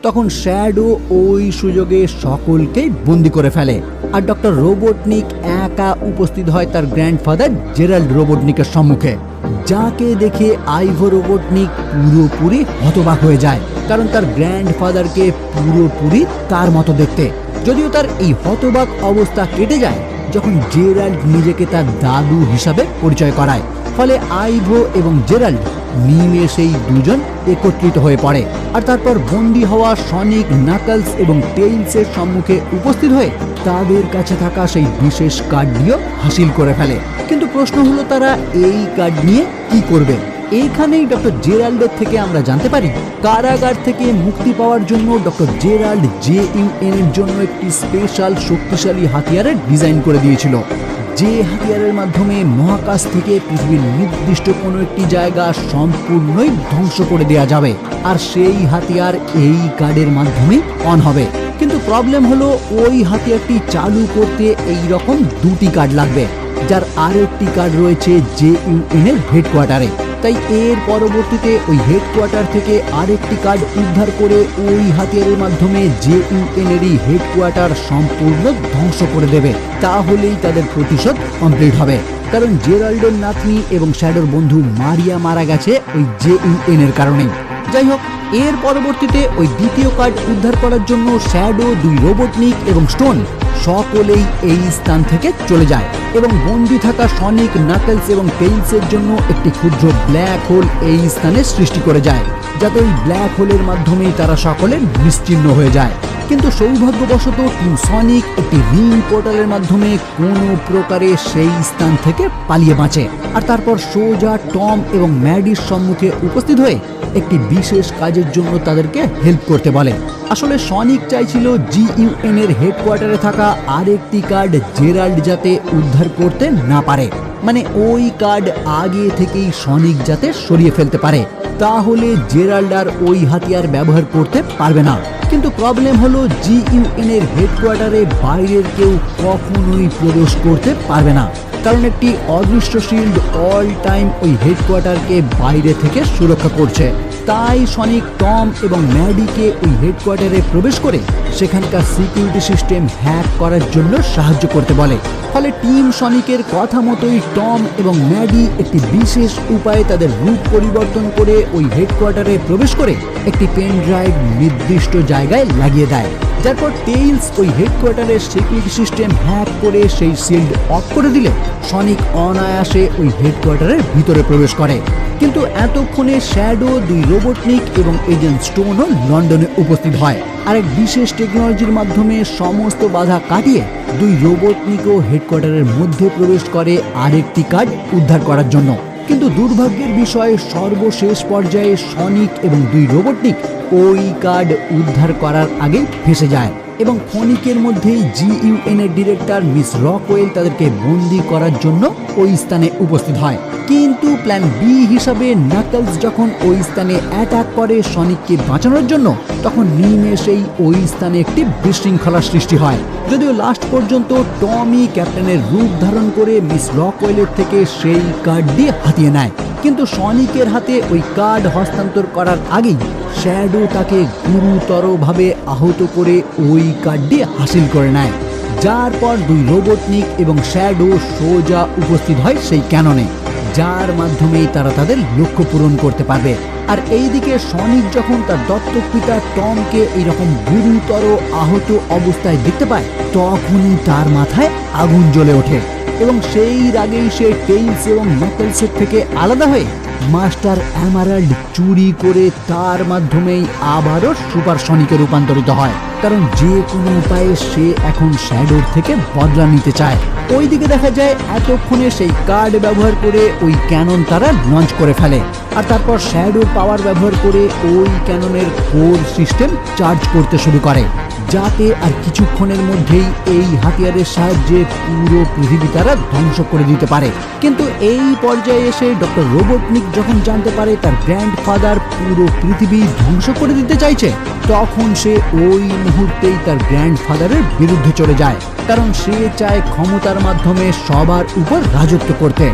তখন শ্যাডো ওই সুযোগে সকলকেই বন্দি করে ফেলে আর ডক্টর রোবটনিক একা উপস্থিত হয় তার গ্র্যান্ডফাদার জেরাল্ড রোবটনিকের সম্মুখে, যাকে দেখে আইভো রোবটনিক পুরোপুরি হতবাক হয়ে যায়, কারণ তার গ্র্যান্ডফাদারকে পুরোপুরি তার মতো দেখতে। যদিও তার এই হতবাক অবস্থা কেটে যায় যখন জেরাল্ড নিজেকে তার দাদু হিসাবে পরিচয় করায়। ফলে আইভো এবং জেরাল্ড নিমেষেই দুজন একত্রিত হয়ে পড়ে আর তারপর বন্দী হওয়া সনিক, নাকলস এবং টেইলসের সম্মুখে উপস্থিত হয়ে তাদের কাছে থাকা সেই বিশেষ কার্ডটিও হাসিল করে ফেলে। কিন্তু প্রশ্ন হলো তারা এই কার্ড নিয়ে কি করবে? এইখানেই ডক্টর জেরাল্ডের থেকে আমরা জানতে পারি কারাগার থেকে মুক্তি পাওয়ার জন্য ডক্টর জেরাল্ড JUN এর জন্য একটি স্পেশাল শক্তিশালী হাতিয়ারের ডিজাইন করে দিয়েছিল, যে হাতিয়ারের মাধ্যমে মহাকাশ থেকে পৃথিবীর নির্দিষ্ট কোনো একটি জায়গা সম্পূর্ণই ধ্বংস করে দেওয়া যাবে। আর সেই হাতিয়ার এই কার্ডের মাধ্যমেই অন হবে। কিন্তু প্রবলেম হলো ওই হাতিয়ারটি চালু করতে এই রকম দুটি কার্ড লাগবে, যার আরেকটি কার্ড রয়েছে JUN এর হেডকোয়ার্টারে। তাই এর পরবর্তীতে ওই হেডকোয়ার্টার থেকে আরেকটি কার্ড উদ্ধার করে ওই হাতিয়ারের মাধ্যমে JUN এরই হেডকোয়ার্টার সম্পূর্ণ ধ্বংস করে দেবে। তাহলেই তাদের প্রতিশোধ কমপ্লিট হবে, কারণ জেরাল্ডের নাতনি এবং শ্যাডোর বন্ধু মারিয়া মারা গেছে ওই JUN এর কারণেই। যাই হোক, এর পরবর্তীতে ওই দ্বিতীয় কার্ড উদ্ধার করার জন্য শ্যাডো, দুই রোবটনিক এবং স্টোন সকলেই এই স্থান থেকে চলে যায় এবং বন্দী থাকা সনিক, নাকলস এবং টেইলসের জন্য একটি ক্ষুদ্র ব্ল্যাক হোল এই স্থানে সৃষ্টি করে যায়, যাতে ওই ব্ল্যাক হোলের মাধ্যমেই তারা সকলে নিশ্চিহ্ন হয়ে যায়। কিন্তু সৌভাগ্যবশত টিম সনিক একটি রিং পোর্টালের মাধ্যমে কোনো প্রকারে সেই স্থান থেকে পালিয়ে বাঁচে আর তারপর সোজা টম এবং ম্যাডির সম্মুখে উপস্থিত হয়ে একটি বিশেষ কাজের জন্য তাদেরকে হেল্প করতে বলে। আসলে সনিক চাইছিল JUN এর হেডকোয়ার্টারে থাকা আরেকটি কার্ড জেরাল্ড যাতে উদ্ধার করতে না পারে, মানে ওই কার্ড আগে থেকেই সনিক যাতে সরিয়ে ফেলতে পারে, তাহলে জেরাল্ড আর ওই হাতিয়ার ব্যবহার করতে পারবে না। কিন্তু প্রবলেম হলো JUN এর হেডকোয়ার্টারে বাইরের কেউ কখনোই প্রবেশ করতে পারবে না, কারণ একটি অদৃশ্য শিল্ড অল টাইম ওই হেডকোয়ার্টারকে বাইরে থেকে সুরক্ষা করছে। তাই সনিক টম এবং ম্যাডিকে ওই হেডকোয়ার্টারে প্রবেশ করে সেখানকার সিকিউরিটি সিস্টেম হ্যাক করার জন্য সাহায্য করতে বলে। ফলে টিম সনিকের কথা মতোই টম এবং ম্যাডি একটি বিশেষ উপায়ে তাদের রূপ পরিবর্তন করে ওই হেডকোয়ার্টারে প্রবেশ করে একটি পেন ড্রাইভ নির্দিষ্ট জায়গায় লাগিয়ে দেয়, যার পর টেইলস ওই হেডকোয়ার্টারের সিকিউরিটি সিস্টেম হ্যাক করে সেই শিল্ড অফ করে দিলে সনিক অনায়াসে ওই হেডকোয়ার্টারের ভিতরে প্রবেশ করে। কিন্তু এতক্ষণে শ্যাডো, দুই রোবটনিক এবং এজেন্ট স্টোনও লন্ডনে উপস্থিত হয় আর এক বিশেষ টেকনোলজির মাধ্যমে সমস্ত বাধা কাটিয়ে দুই রোবটনিকও হেডকোয়ার্টারের মধ্যে প্রবেশ করে আরেকটি কার্ড উদ্ধার করার জন্য। কিন্তু দুর্ভাগ্যের বিষয় সর্বশেষ পর্যায়ে সনিক এবং দুই রোবটনিক ওই কার্ড উদ্ধার করার আগে ফেঁসে যায় এবং ক্ষণিকের মধ্যেই JUN এর ডিরেক্টর মিস রকওয়েল তাদেরকে বন্দি করার জন্য ওই স্থানে উপস্থিত হয়। কিন্তু প্ল্যান বি হিসাবে নাকলস যখন ওই স্থানে অ্যাটাক করে সনিককে বাঁচানোর জন্য, তখন নিমেষেই ওই স্থানে একটি বিশৃঙ্খলার সৃষ্টি হয়। যদিও লাস্ট পর্যন্ত টমি ক্যাপ্টেনের রূপ ধারণ করে মিস রকওয়েলের থেকে সেই কার্ডটি হাতিয়ে নেয়, কিন্তু সনিকের হাতে ওই কার্ড হস্তান্তর করার আগেই শ্যাডো তাকে গুরুতরভাবে আহত করে ওই কার্ডটি হাসিল করে নেয়, যার পর দুই রোবটনিক এবং শ্যাডো সোজা উপস্থিত হয় সেই ক্যাননে, যার মাধ্যমেই তারা তাদের লক্ষ্য পূরণ করতে পারবে। আর এইদিকে সনিক যখন তার দত্তক পিতা টমকে এইরকম গুরুতর আহত অবস্থায় দেখতে পায়, তখনই তার মাথায় আগুন জ্বলে ওঠে এবং সেই রাগেই সে টেইলস এবং নাকলসের থেকে আলাদা হয়ে মাস্টার এমারাল্ড চুরি করে তার মাধ্যমেই আবারও সুপার সনিকে রূপান্তরিত হয়, কারণ যে কোনো উপায়ে সে এখন শ্যাডোর থেকে বদলা নিতে চায়। ওইদিকে দেখা যায় এতক্ষণে সেই কার্ড ব্যবহার করে ওই ক্যানন তারা লঞ্চ করে ফেলে আর তারপর শ্যাডোর পাওয়ার ব্যবহার করে ওই ক্যাননের কোর সিস্টেম চার্জ করতে শুরু করে, যাতে আর কিছুক্ষণের মধ্যেই এই হাতিয়ারের সাহায্যে পুরো পৃথিবী তারা ধ্বংস করে দিতে পারে। কিন্তু এই পর্যায়ে এসে ডক্টর রোবটনিক যখন জানতে পারে তার গ্র্যান্ডফাদার পুরো পৃথিবী ধ্বংস করে দিতে চাইছে, তখন সে ওই মুহূর্তেই তার গ্র্যান্ডফাদারের বিরুদ্ধে চলে যায়, কারণ সে চায় ক্ষমতার মাধ্যমে সবার উপর রাজত্ব করতে,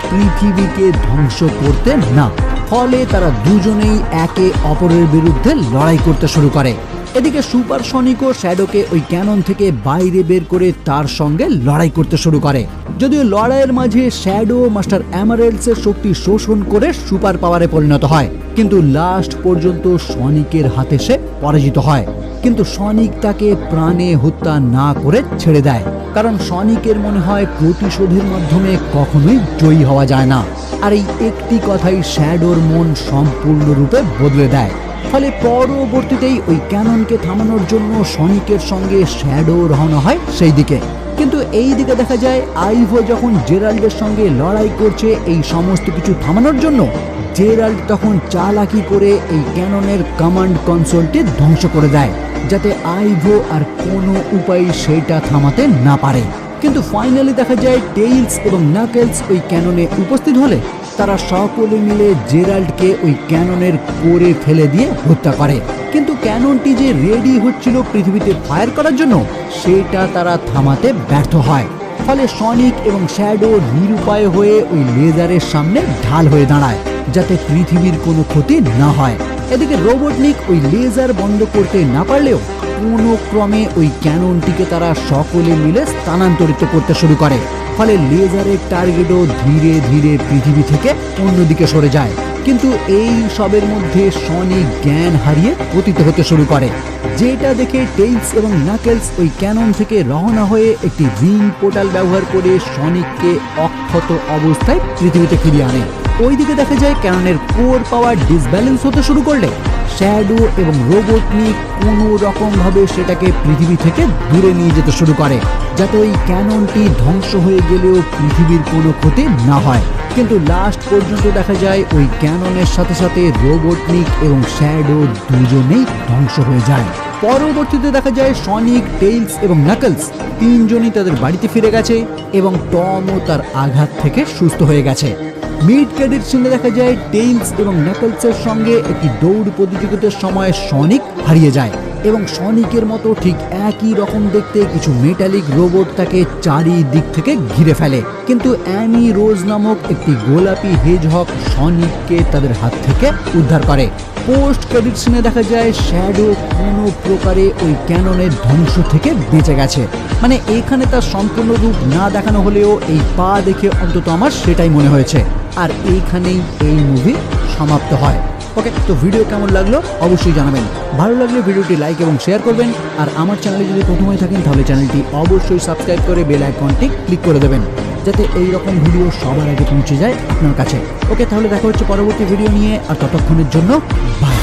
পৃথিবীকে ধ্বংস করতে না। ফলে তারা দুজনেই একে অপরের বিরুদ্ধে লড়াই করতে শুরু করে এদিকে সুপার সনিকও শ্যাডোকে ওই ক্যানন থেকে বাইরে বের করে তার সঙ্গে লড়াই করতে শুরু করে। যদিও লড়াইয়ের মাঝে শ্যাডো মাস্টার অ্যামারেলসের শক্তি শোষণ করে সুপার পাওয়ারে পরিণত হয়, কিন্তু লাস্ট পর্যন্ত সনিকের হাতে সে পরাজিত হয়। কিন্তু সনিক তাকে প্রাণে হত্যা না করে ছেড়ে দেয়, কারণ সনিকের মনে হয় প্রতিশোধের মাধ্যমে কখনোই জয়ী হওয়া যায় না। আর এই একটি কথাই শ্যাডোর মন সম্পূর্ণরূপে বদলে দেয়। ফলে পরবর্তীতেই ওই ক্যাননকে থামানোর জন্য সনিকের সঙ্গে শ্যাডো রওনা হয় সেই দিকে। কিন্তু এই দিকে দেখা যায় আইভো যখন জেরাল্ডের সঙ্গে লড়াই করছে এই সমস্ত কিছু থামানোর জন্য, জেরাল্ড তখন চালাকি করে এই ক্যাননের কমান্ড কনসোলটি ধ্বংস করে দেয়, যাতে আইভো আর কোনো উপায় সেটা থামাতে না পারে। কিন্তু ফাইনালি দেখা যায় টেইলস এবং নাকেলস ওই ক্যাননে উপস্থিত হলে তারা সকলে মিলে জেরাল্ডকে ওই ক্যাননের কোরে ফেলে দিয়ে হত্যা করে। কিন্তু ক্যাননটি যে রেডি হচ্ছিল পৃথিবীতে ফায়ার করার জন্য, সেটা তারা থামাতে ব্যর্থ হয়। ফলে সনিক এবং শ্যাডো নিরুপায় হয়ে ওই লেজারের সামনে ঢাল হয়ে দাঁড়ায়, যাতে পৃথিবীর কোনো ক্ষতি না হয়। এদিকে রোবটনিক ওই লেজার বন্ধ করতে না পারলেও কোনো ক্রমে ওই ক্যাননটিকে তারা সকলে মিলে স্থানান্তরিত করতে শুরু করে। ফলে লেজারের টার্গেটও ধীরে ধীরে পৃথিবী থেকে অন্যদিকে সরে যায়। কিন্তু এই সবের মধ্যে সনিক জ্ঞান হারিয়ে পতিত হতে শুরু করে, যেটা দেখে টেইলস এবং নাকেলস ওই ক্যানন থেকে রওনা হয়ে একটি রিং পোর্টাল ব্যবহার করে সনিককে অক্ষত অবস্থায় পৃথিবীতে ফিরিয়ে আনে। ওইদিকে দেখা যায় ক্যাননের কোর পাওয়ার ডিসব্যালেন্স হতে শুরু করলে শ্যাডো এবং রোবটনিক কোনো রকম ভাবে সেটাকে পৃথিবী থেকে দূরে নিয়ে যেতে শুরু করে, যাতে ওই ক্যাননটি ধ্বংস হয়ে গেলেও পৃথিবীর কোনো ক্ষতি না হয়। কিন্তু লাস্ট পর্যন্ত দেখা যায় ওই ক্যাননের সাথে সাথে রোবটনিক এবং শ্যাডো দুজনেই ধ্বংস হয়ে যায়। পরবর্তীতে দেখা যায় সনিক, টেইলস এবং নাকলস তিনজনই তাদের বাড়িতে ফিরে গেছে এবং টমও তার আঘাত থেকে সুস্থ হয়ে গেছে। মিড ক্রেডিট সিনে দেখা যায় টেইলস এবং নাকলসের সঙ্গে একটি দৌড় প্রতিযোগিতার সময় সনিক হারিয়ে যায় এবং সনিকের মতো ঠিক একই রকম দেখতে কিছু মেটালিক রোবট তাকে চারিদিক থেকে ঘিরে ফেলে। কিন্তু অ্যামি রোজ নামক একটি গোলাপি হেজহগ সনিককে তাদের হাত থেকে উদ্ধার করে। পোস্ট ক্রেডিট সিনে দেখা যায় শ্যাডো কোনো প্রকারে ওই ক্যাননের ধ্বংস থেকে বেঁচে গেছে। মানে এখানে তার সম্পূর্ণ রূপ না দেখানো হলেও এই পা দেখে অন্তত আমার সেটাই মনে হয়েছে। আর এইখানেই এই মুভি সমাপ্ত হয়। ওকে, তো ভিডিও কেমন লাগলো অবশ্যই জানাবেন। ভালো লাগলে ভিডিওটি লাইক এবং শেয়ার করবেন। আর আমার চ্যানেলে যদি প্রথমেই থাকেন তাহলে চ্যানেলটি অবশ্যই সাবস্ক্রাইব করে বেল আইকনটি ক্লিক করে দেবেন, যাতে এই রকম ভিডিও সবার আগে পৌঁছে যায় আপনার কাছে। ওকে, তাহলে দেখা হচ্ছে পরবর্তী ভিডিও নিয়ে। আর ততক্ষণের জন্য বাই।